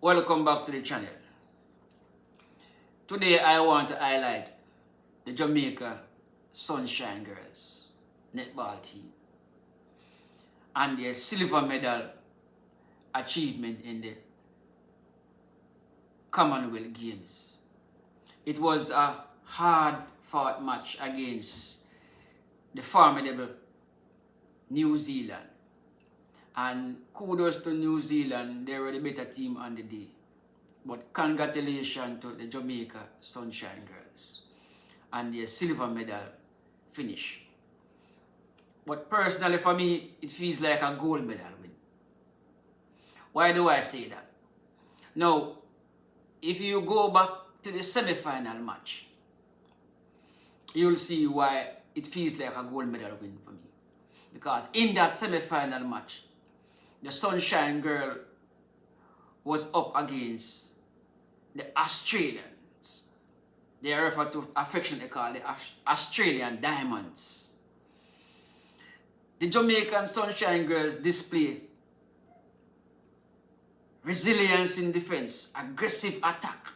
Welcome back to the channel. Today I want to highlight the Jamaica Sunshine Girls netball team and their silver medal achievement in the Commonwealth Games. It was a hard-fought match against the formidable New Zealand. And kudos to New Zealand, they were the better team on the day. But congratulations to the Jamaica Sunshine Girls and their silver medal finish. But personally for me, it feels like a gold medal win. Why do I say that? Now, if you go back to the semifinal match, you'll see why it feels like a gold medal win for me. Because in that semifinal match, the Sunshine Girl was up against the Australians. They are referred to affectionately called the Australian Diamonds. The Jamaican Sunshine Girls display resilience in defense, aggressive attack,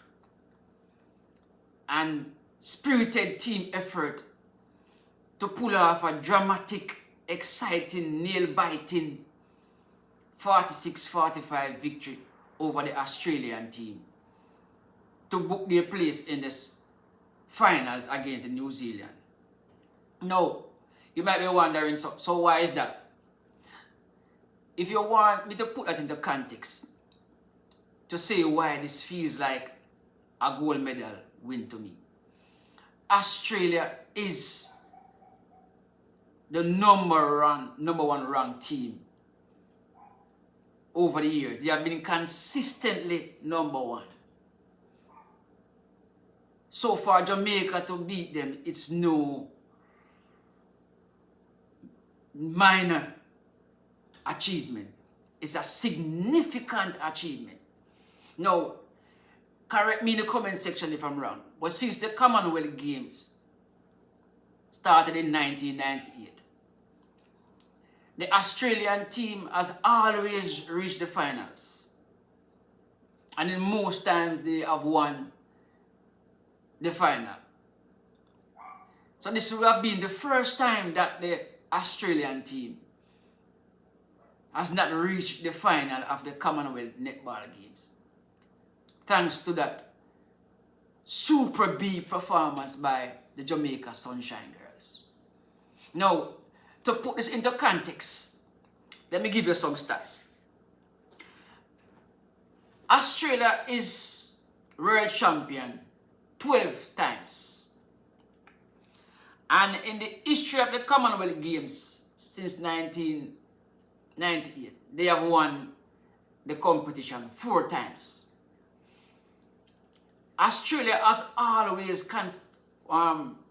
and spirited team effort to pull off a dramatic, exciting, nail-biting 46-45 victory over the Australian team to book their place in the finals against New Zealand. Now, you might be wondering, so why is that? If you want me to put that into context, to say why this feels like a gold medal win to me. Australia is the number one ranked team over the years. They have been consistently number one. So for Jamaica to beat them, it's no minor achievement. It's a significant achievement. Now, correct me in the comment section if I'm wrong, but since the Commonwealth Games started in 1998, the Australian team has always reached the finals. And in most times they have won the final. So this would have been the first time that the Australian team has not reached the final of the Commonwealth Netball Games. Thanks to that Super B performance by the Jamaica Sunshine Girls. Now, to put this into context, let me give you some stats. Australia is world champion 12 times. And in the history of the Commonwealth Games since 1998, they have won the competition 4 times. Australia has always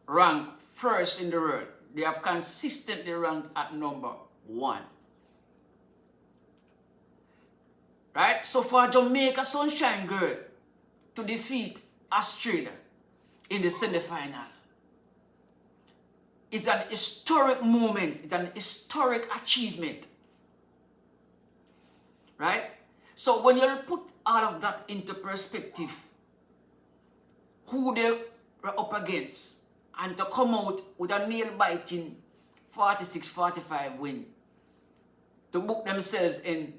ranked first in the world. They have consistently ranked at number 1. Right? So for Jamaica Sunshine Girl to defeat Australia in the semi-final, it's an historic moment. It's an historic achievement. Right? So when you put all of that into perspective, who they were up against, and to come out with a nail-biting 46-45 win to book themselves in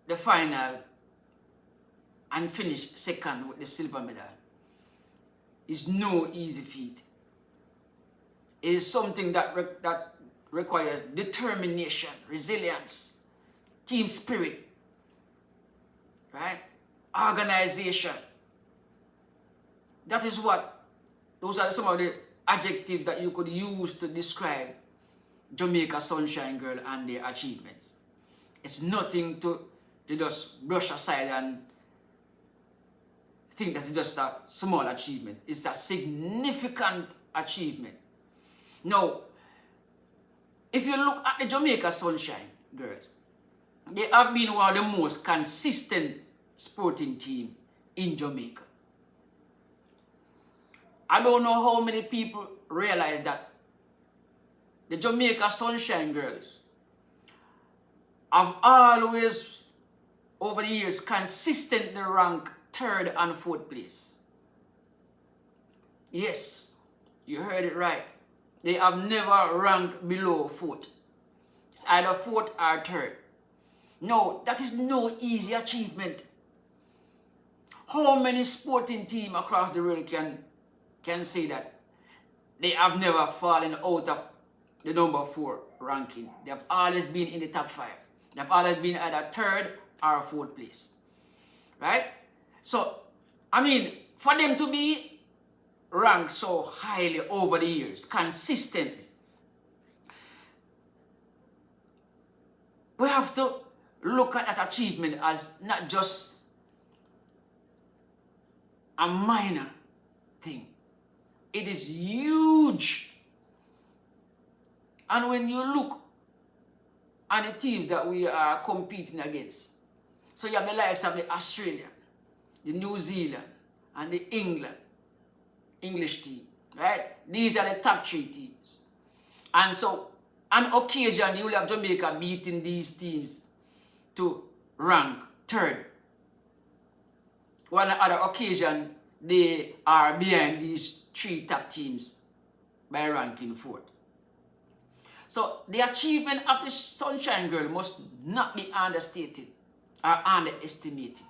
the final and finish second with the silver medal is no easy feat. It is something that requires determination, resilience, team spirit, right? Organization. That is those are some of the adjectives that you could use to describe Jamaica Sunshine Girl and their achievements. It's nothing to just brush aside and think that it's just a small achievement. It's a significant achievement. Now, if you look at the Jamaica Sunshine Girls, they have been one of the most consistent sporting teams in Jamaica. I don't know how many people realize that the Jamaica Sunshine Girls have always over the years consistently rank third and fourth place. Yes, you heard it right. They have never ranked below fourth. It's either fourth or third. No, that is no easy achievement. How many sporting teams across the world can say that they have never fallen out of the number 4 ranking? They have always been in the top 5. They have always been either third or fourth place. Right? So, I mean, for them to be ranked so highly over the years, consistently, we have to look at that achievement as not just a minor thing. It is huge. And when you look at the teams that we are competing against, so you have the likes of the Australia, the New Zealand, and the English team, right? These are the top 3 teams. And so, on occasion, you will have Jamaica beating these teams to rank third. One other occasion, they are behind these 3 top teams by ranking fourth. So the achievement of the Sunshine Girl must not be understated or underestimated.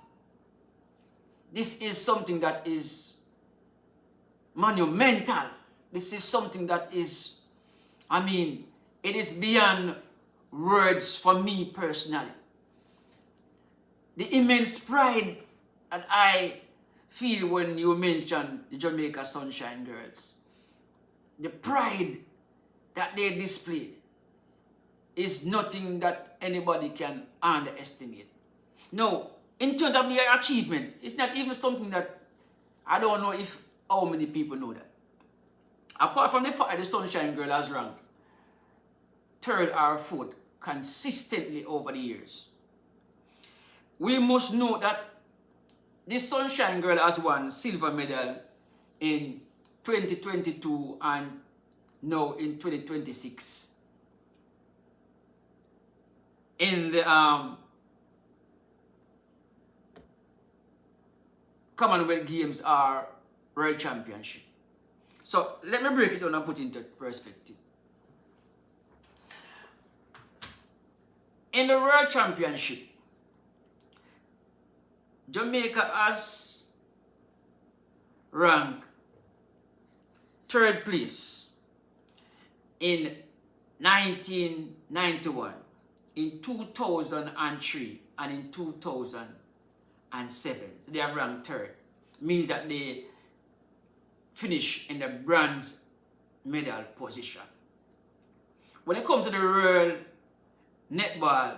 This is something that is monumental. This is something that is, I mean, it is beyond words for me personally. The immense pride that I feel when you mention the Jamaica Sunshine Girls, the pride that they display is nothing that anybody can underestimate. No, in terms of their achievement, it's not even something that I don't know if how many people know that. Apart from the fact that the Sunshine Girl has ranked third or fourth consistently over the years, we must know that this Sunshine Girl has won silver medal in 2022 and now in 2026 in the Commonwealth Games or World Championship. So let me break it down and put it into perspective. In the World Championship, Jamaica has ranked third place in 1991, in 2003, and in 2007. So they have ranked third. Means that they finish in the bronze medal position. When it comes to the World Netball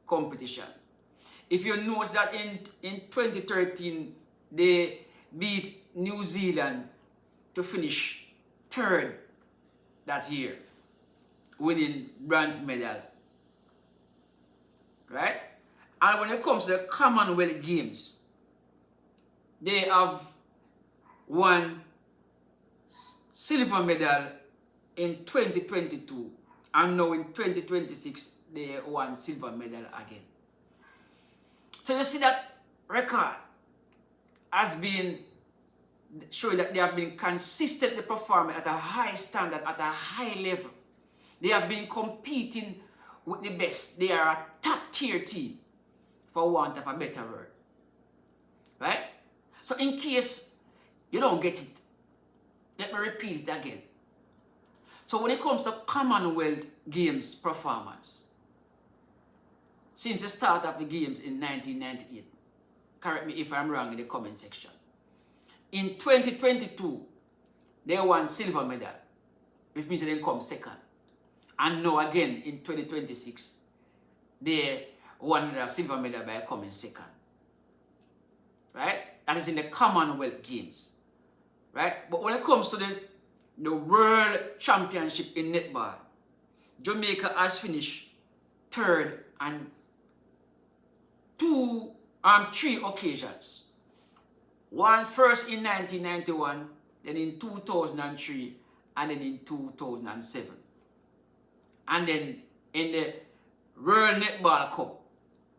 competition, if you notice that in 2013, they beat New Zealand to finish third that year, winning bronze medal. Right? And when it comes to the Commonwealth Games, they have won silver medal in 2022, and now in 2026, they won silver medal again. So you see that record has been showing that they have been consistently performing at a high standard, at a high level. They have been competing with the best. They are a top tier team, for want of a better word. Right? So in case you don't get it, let me repeat it again. So when it comes to Commonwealth Games performance, since the start of the games in 1998, correct me if I'm wrong in the comment section, in 2022, they won silver medal, which means they come second. And now again in 2026, they won the silver medal by coming second. Right? That is in the Commonwealth Games. Right? But when it comes to the World Championship in Netball, Jamaica has finished third on 3 occasions. One first in 1991, then in 2003, and then in 2007. And then in the World Netball Cup,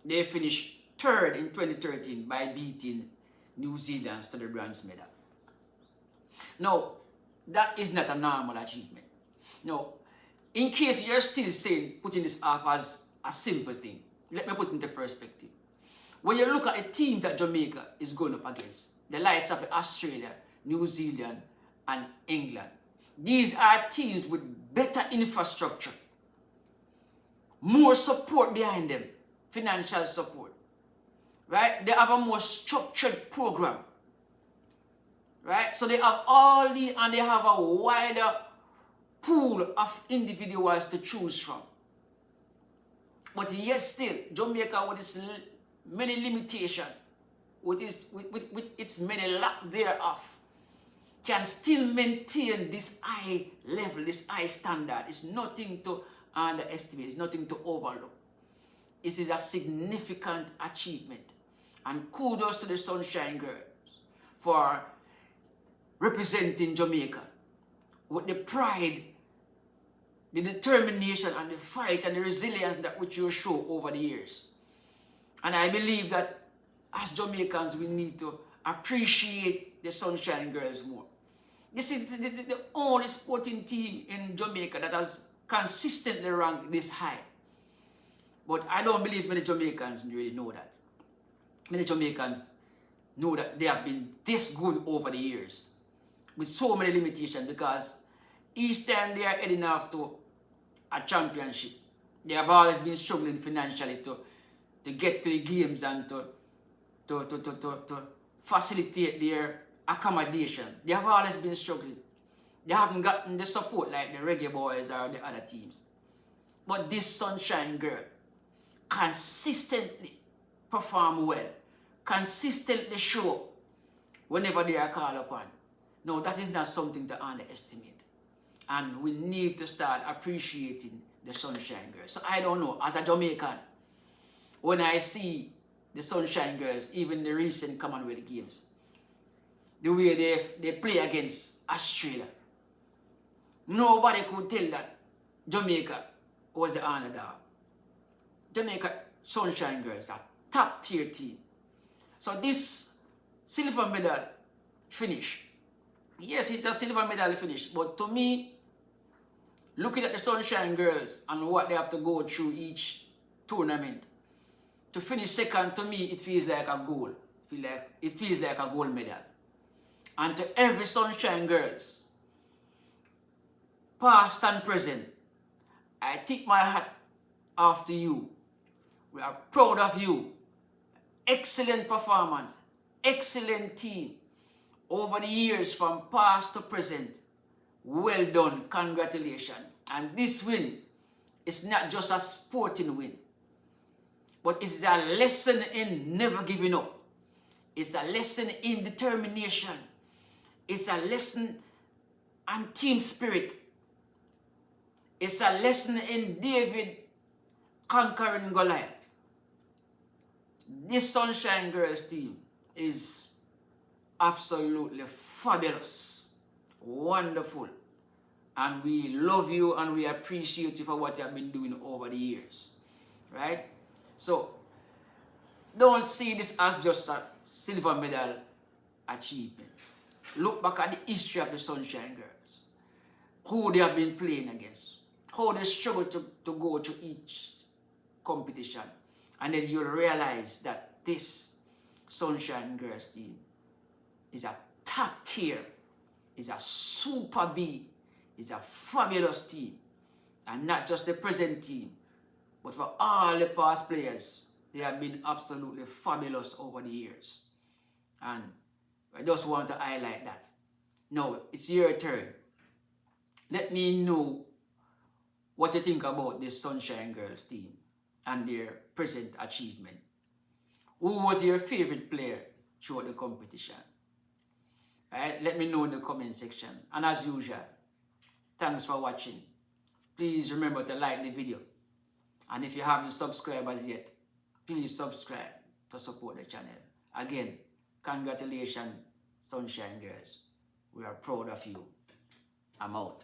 they finished third in 2013 by beating New Zealand to the bronze medal. Now, that is not a normal achievement. Now, in case you're still saying, putting this up as a simple thing, let me put it into perspective. When you look at the team that Jamaica is going up against, the likes of Australia, New Zealand, and England, these are teams with better infrastructure, more support behind them, financial support, right? They have a more structured program, right? So they have all these, and they have a wider pool of individuals to choose from. But yet still, Jamaica, with its many limitations, with its many lack thereof, can still maintain this high level, this high standard. It's nothing to underestimate, it's nothing to overlook. This is a significant achievement. And kudos to the Sunshine Girls for representing Jamaica with the pride, the determination, and the fight and the resilience that which you show over the years. And I believe that as Jamaicans, we need to appreciate the Sunshine Girls more. This is the only sporting team in Jamaica that has consistently ranked this high. But I don't believe many Jamaicans really know that. Many Jamaicans know that they have been this good over the years with so many limitations, because each time they are heading off to a championship, they have always been struggling financially to get to the games and to facilitate their accommodation. They have always been struggling. They haven't gotten the support like the Reggae Boys or the other teams. But this Sunshine Girl consistently perform well, consistently show whenever they are called upon. No, that is not something to underestimate. And we need to start appreciating the Sunshine Girls. So I don't know, as a Jamaican, when I see the Sunshine Girls, even the recent Commonwealth Games, the way they play against Australia, nobody could tell that Jamaica was the underdog. Jamaica Sunshine Girls are top tier team. So this silver medal finish, yes, it's a silver medal finish, but to me, looking at the Sunshine Girls and what they have to go through each tournament, to finish second, to me, it feels like a goal. It feels like a gold medal. And to every Sunshine Girls, past and present, I tip my hat off to you. We are proud of you. Excellent performance, excellent team. Over the years, from past to present, well done, congratulations. And this win is not just a sporting win, but it's a lesson in never giving up. It's a lesson in determination. It's a lesson on team spirit. It's a lesson in David conquering Goliath. This Sunshine Girls team is absolutely fabulous, wonderful, and we love you and we appreciate you for what you have been doing over the years, right? So don't see this as just a silver medal achievement. Look back at the history of the Sunshine Girls, who they have been playing against, how they struggle to go to each competition, and then you'll realize that this Sunshine Girls team is a top tier, is a super B, is a fabulous team. And not just the present team, but for all the past players, they have been absolutely fabulous over the years. And I just want to highlight that. Now, it's your turn. Let me know what you think about this Sunshine Girls team and their present achievement. Who was your favorite player throughout the competition? Alright, let me know in the comment section. And as usual, thanks for watching. Please remember to like the video. And if you haven't subscribed as yet, please subscribe to support the channel. Again, congratulations, Sunshine Girls. We are proud of you. I'm out.